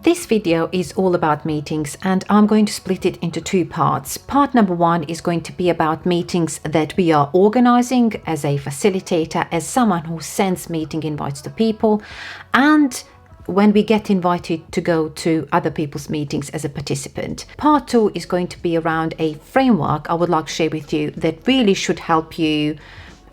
This video is all about meetings, and I'm going to split it into two parts. Part number one is going to be about meetings that we are organizing as a facilitator, as someone who sends meeting invites to people, and when we get invited to go to other people's meetings as a participant. Part two is going to be around a framework I would like to share with you that really should help you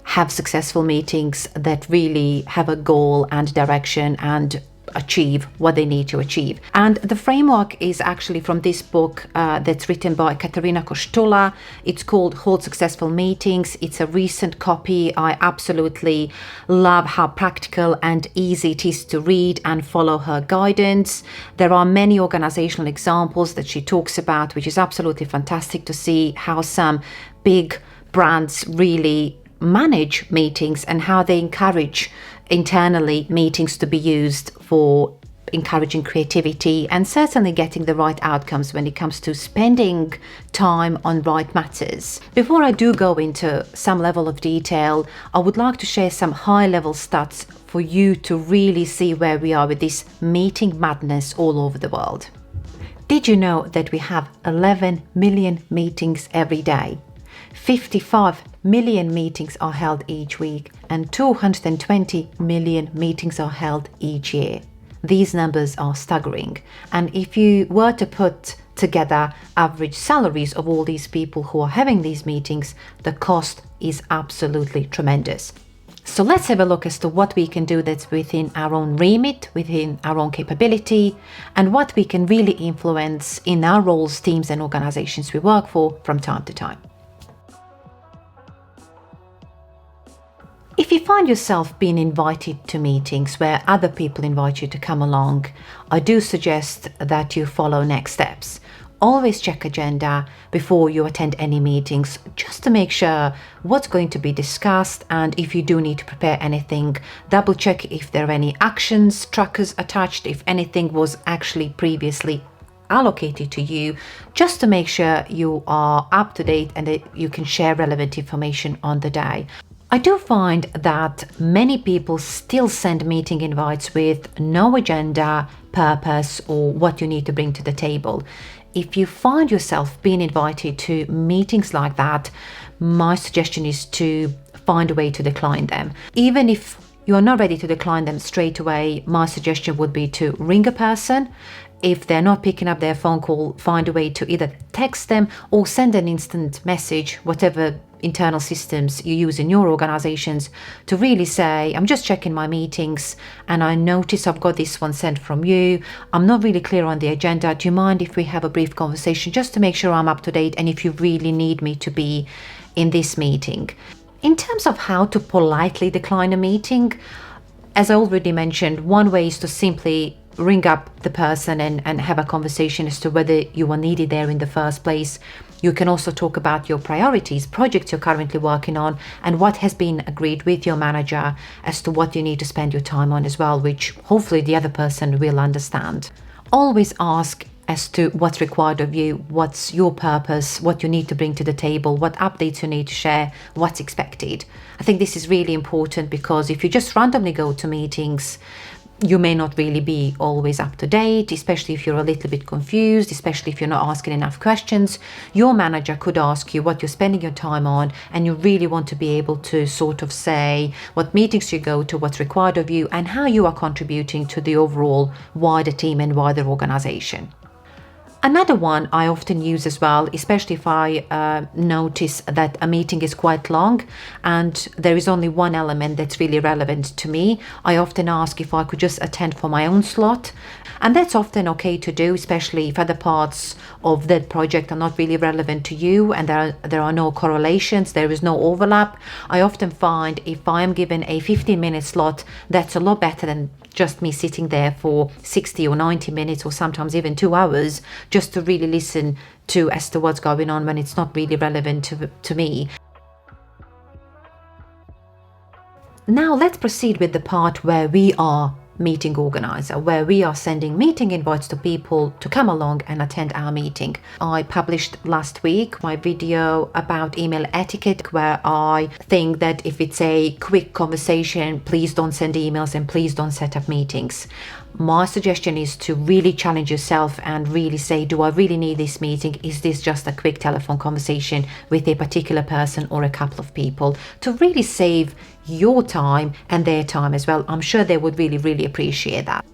have successful meetings that really have a goal and direction and achieve what they need to achieve. And the framework is actually from this book that's written by Katarina Kostola. It's called Hold Successful Meetings. It's a recent copy. I absolutely love how practical and easy it is to read and follow her guidance. There are many organizational examples that she talks about, which is absolutely fantastic to see how some big brands really manage meetings and how they encourage internally meetings to be used for encouraging creativity and certainly getting the right outcomes when it comes to spending time on right matters. Before I do go into some level of detail, I would like to share some high-level stats for you to really see where we are with this meeting madness all over the world. Did you know that we have 11 million meetings every day? 55 million meetings are held each week, and 220 million meetings are held each year. These numbers are staggering, and if you were to put together average salaries of all these people who are having these meetings, the cost is absolutely tremendous. So let's have a look as to what we can do that's within our own remit, within our own capability, and what we can really influence in our roles, teams, and organizations we work for from time to time. If you find yourself being invited to meetings where other people invite you to come along, I do suggest that you follow next steps. Always check agenda before you attend any meetings, just to make sure what's going to be discussed, and if you do need to prepare anything, double check if there are any actions trackers attached, if anything was actually previously allocated to you, just to make sure you are up to date and that you can share relevant information on the day. I do find that many people still send meeting invites with no agenda, purpose, or what you need to bring to the table. If you find yourself being invited to meetings like that, my suggestion is to find a way to decline them. Even if you are not ready to decline them straight away, my suggestion would be to ring a person. If they're not picking up their phone call, find a way to either text them or send an instant message, whatever internal systems you use in your organizations, to really say, I'm just checking my meetings and I notice I've got this one sent from you. I'm not really clear on the agenda. Do you mind if we have a brief conversation just to make sure I'm up to date and if you really need me to be in this meeting? In terms of how to politely decline a meeting, as I already mentioned, one way is to simply ring up the person and have a conversation as to whether you are needed there in the first place. You can also talk about your priorities, projects you're currently working on, and what has been agreed with your manager as to what you need to spend your time on as well, which hopefully the other person will understand. Always ask as to what's required of you, what's your purpose, what you need to bring to the table, what updates you need to share, what's expected. I think this is really important because if you just randomly go to meetings, you may not really be always up to date, especially if you're a little bit confused, especially if you're not asking enough questions. Your manager could ask you what you're spending your time on, and you really want to be able to sort of say what meetings you go to, what's required of you, and how you are contributing to the overall wider team and wider organization. Another one I often use as well, especially if I notice that a meeting is quite long and there is only one element that's really relevant to me, I often ask if I could just attend for my own slot. And that's often okay to do, especially if other parts of that project are not really relevant to you and there are no correlations, there is no overlap. I often find if I am given a 15-minute slot, that's a lot better than just me sitting there for 60 or 90 minutes or sometimes even 2 hours just to really listen to as to what's going on when it's not really relevant to me. Now let's proceed with the part where we are Meeting Organizer, where we are sending meeting invites to people to come along and attend our meeting. I published last week my video about email etiquette, where I think that if it's a quick conversation, please don't send emails and please don't set up meetings. My suggestion is to really challenge yourself and really say, do I really need this meeting? Is this just a quick telephone conversation with a particular person or a couple of people? To really save your time and their time as well. I'm sure they would really appreciate that.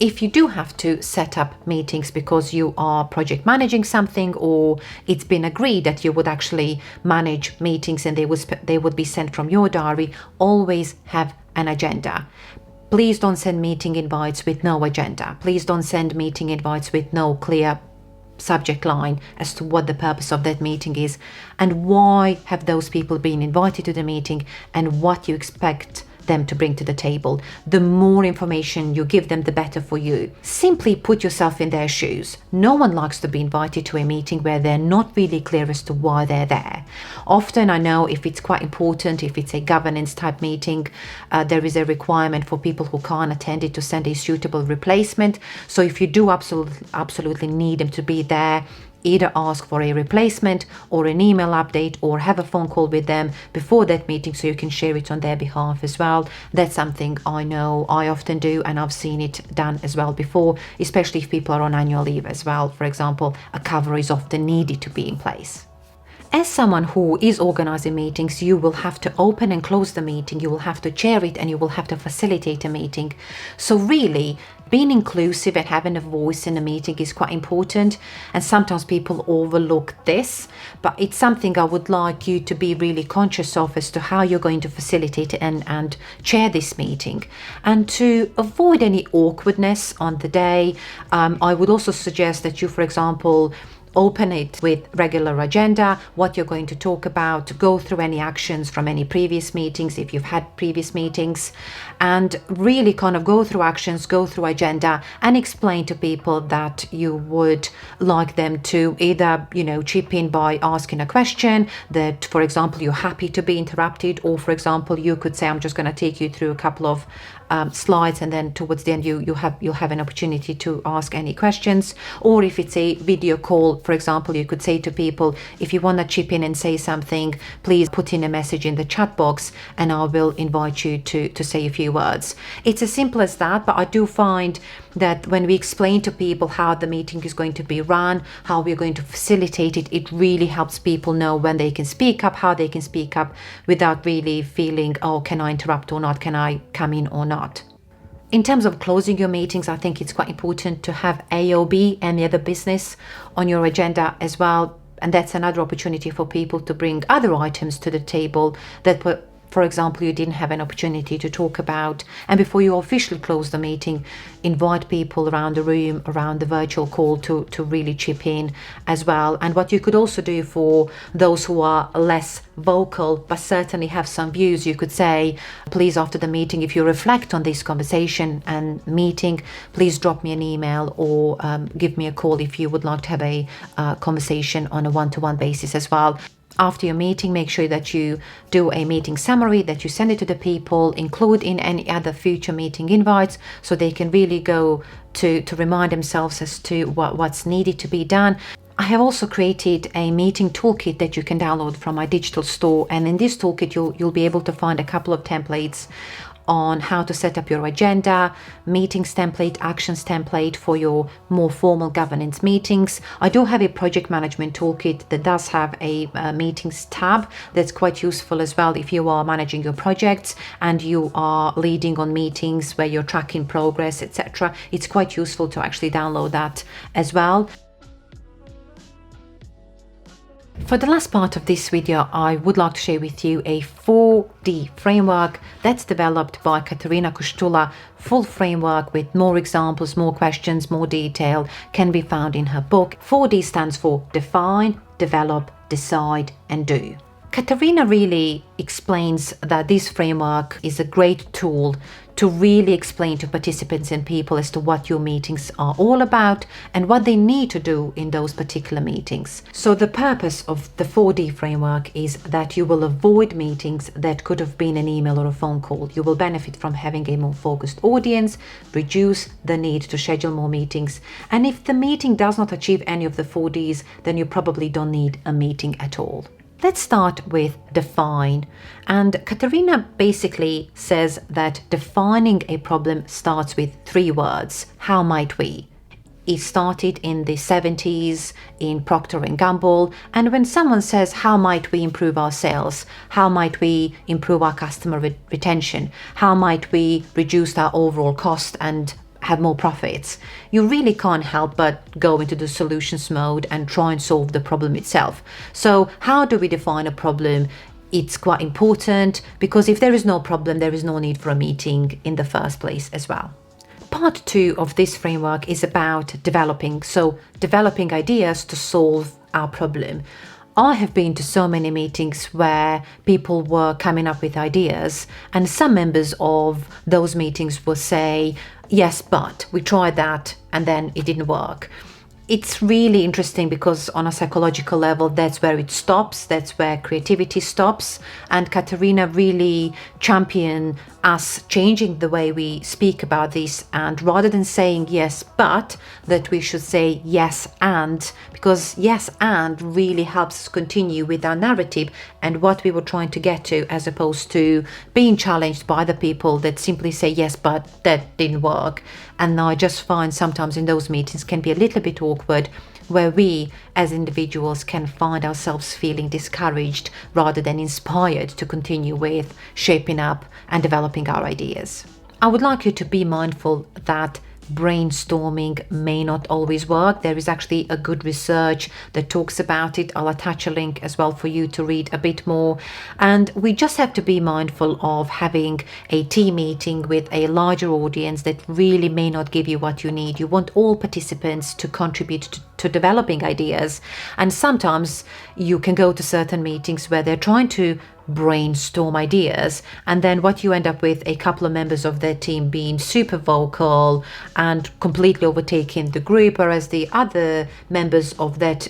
If you do have to set up meetings because you are project managing something, or it's been agreed that you would actually manage meetings and they would be sent from your diary, always have an agenda. Please don't send meeting invites with no agenda. Please don't send meeting invites with no clear subject line as to what the purpose of that meeting is and why have those people been invited to the meeting and what you expect them to bring to the table. The more information you give them, the better for you. Simply put yourself in their shoes. No one likes to be invited to a meeting where they're not really clear as to why they're there. Often, I know if it's quite important, if it's a governance type meeting, there is a requirement for people who can't attend it to send a suitable replacement. So if you do absolutely need them to be there, either ask for a replacement or an email update or have a phone call with them before that meeting so you can share it on their behalf as well. That's something I know I often do, and I've seen it done as well before, especially if people are on annual leave as well. For example, a cover is often needed to be in place. As someone who is organizing meetings, you will have to open and close the meeting, you will have to chair it, and you will have to facilitate a meeting. So really, being inclusive and having a voice in a meeting is quite important, and sometimes people overlook this, but it's something I would like you to be really conscious of as to how you're going to facilitate and chair this meeting. And to avoid any awkwardness on the day, I would also suggest that you, for example, open it with regular agenda, what you're going to talk about, go through any actions from any previous meetings if you've had previous meetings, and really kind of go through actions, go through agenda, and explain to people that you would like them to either, chip in by asking a question, that, for example, you're happy to be interrupted, or, for example, you could say, I'm just going to take you through a couple of slides, and then towards the end you'll have an opportunity to ask any questions. Or if it's a video call, for example, you could say to people, if you want to chip in and say something, please put in a message in the chat box and I will invite you to say a few words. It's as simple as that, but I do find that when we explain to people how the meeting is going to be run, how we're going to facilitate it, it really helps people know when they can speak up, how they can speak up without really feeling, oh, can I interrupt or not? Can I come in or not? In terms of closing your meetings, I think it's quite important to have AOB, any other business, on your agenda as well. And that's another opportunity for people to bring other items to the table that were, for example, you didn't have an opportunity to talk about. And before you officially close the meeting, invite people around the room, around the virtual call to really chip in as well. And what you could also do for those who are less vocal but certainly have some views, you could say, please, after the meeting, if you reflect on this conversation and meeting, please drop me an email or give me a call if you would like to have a conversation on a one-to-one basis as well. After your meeting, make sure that you do a meeting summary, that you send it to the people, include in any other future meeting invites so they can really go to remind themselves as to what's needed to be done. I have also created a meeting toolkit that you can download from my digital store, and in this toolkit you'll be able to find a couple of templates on how to set up your agenda, meetings template, actions template for your more formal governance meetings. I do have a project management toolkit that does have a meetings tab that's quite useful as well if you are managing your projects and you are leading on meetings where you're tracking progress, etc. It's quite useful to actually download that as well. For the last part of this video, I would like to share with you a 4D framework that's developed by Katerina Kustula. Full framework with more examples, more questions, more detail can be found in her book. 4D stands for define, develop, decide, and do. Katerina really explains that this framework is a great tool to really explain to participants and people as to what your meetings are all about and what they need to do in those particular meetings. So the purpose of the 4D framework is that you will avoid meetings that could have been an email or a phone call. You will benefit from having a more focused audience, reduce the need to schedule more meetings, and if the meeting does not achieve any of the 4Ds, then you probably don't need a meeting at all. Let's start with define. And Katerina basically says that defining a problem starts with 3 words. How might we? It started in the 70s in Procter & Gamble. And when someone says, how might we improve our sales? How might we improve our customer retention? How might we reduce our overall cost and have more profits? You really can't help but go into the solutions mode and try and solve the problem itself. So how do we define a problem? It's quite important, because if there is no problem, there is no need for a meeting in the first place as well. Part 2 of this framework is about developing. So developing ideas to solve our problem. I have been to so many meetings where people were coming up with ideas, and some members of those meetings will say, yes, but we tried that and then it didn't work. It's really interesting because on a psychological level, that's where it stops. That's where creativity stops. And Katerina really championed us changing the way we speak about this. And rather than saying yes, but, that we should say yes, and, because yes, and really helps us continue with our narrative and what we were trying to get to, as opposed to being challenged by the people that simply say yes, but that didn't work. And I just find sometimes in those meetings can be a little bit awkward, where we as individuals can find ourselves feeling discouraged rather than inspired to continue with shaping up and developing our ideas. I would like you to be mindful that brainstorming may not always work. There is actually a good research that talks about it. I'll attach a link as well for you to read a bit more. And we just have to be mindful of having a team meeting with a larger audience that really may not give you what you need. You want all participants to contribute to developing ideas. And sometimes you can go to certain meetings where they're trying to brainstorm ideas, and then what you end up with, a couple of members of their team being super vocal and completely overtaking the group, whereas the other members of that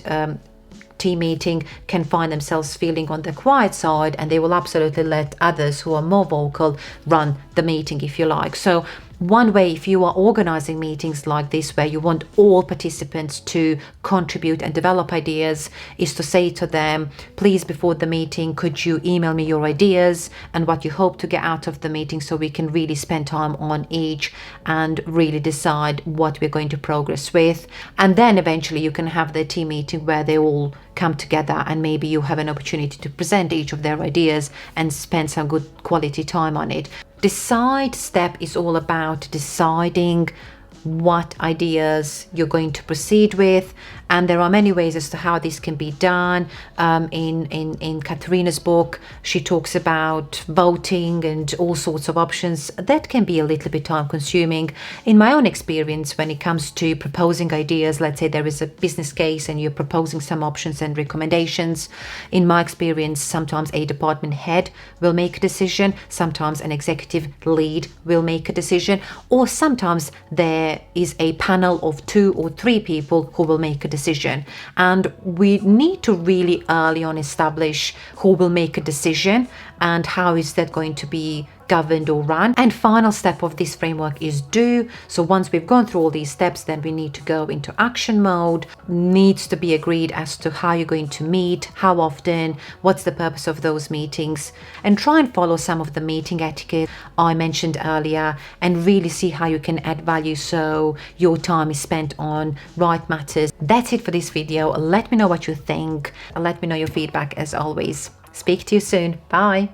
team meeting can find themselves feeling on the quiet side, and they will absolutely let others who are more vocal run the meeting, if you like. So one way, if you are organizing meetings like this where you want all participants to contribute and develop ideas, is to say to them, please, before the meeting, could you email me your ideas and what you hope to get out of the meeting, so we can really spend time on each and really decide what we're going to progress with. And then eventually you can have the team meeting where they all come together, and maybe you have an opportunity to present each of their ideas and spend some good quality time on it. Decide step is all about deciding what ideas you're going to proceed with, and there are many ways as to how this can be done. In Katerina's book, she talks about voting and all sorts of options that can be a little bit time consuming. In my own experience, when it comes to proposing ideas, let's say there is a business case and you're proposing some options and recommendations, in my experience, sometimes a department head will make a decision, sometimes an executive lead will make a decision, or sometimes there is a panel of 2 or 3 people who will make a decision. And we need to really early on establish who will make a decision and how is that going to be governed or run. And final step of this framework is do. So once we've gone through all these steps, then we need to go into action mode. Needs to be agreed as to how you're going to meet, how often, what's the purpose of those meetings, and try and follow some of the meeting etiquette I mentioned earlier, and really see how you can add value so your time is spent on right matters. That's it for this video. Let me know what you think. Let me know your feedback as always. Speak to you soon. Bye.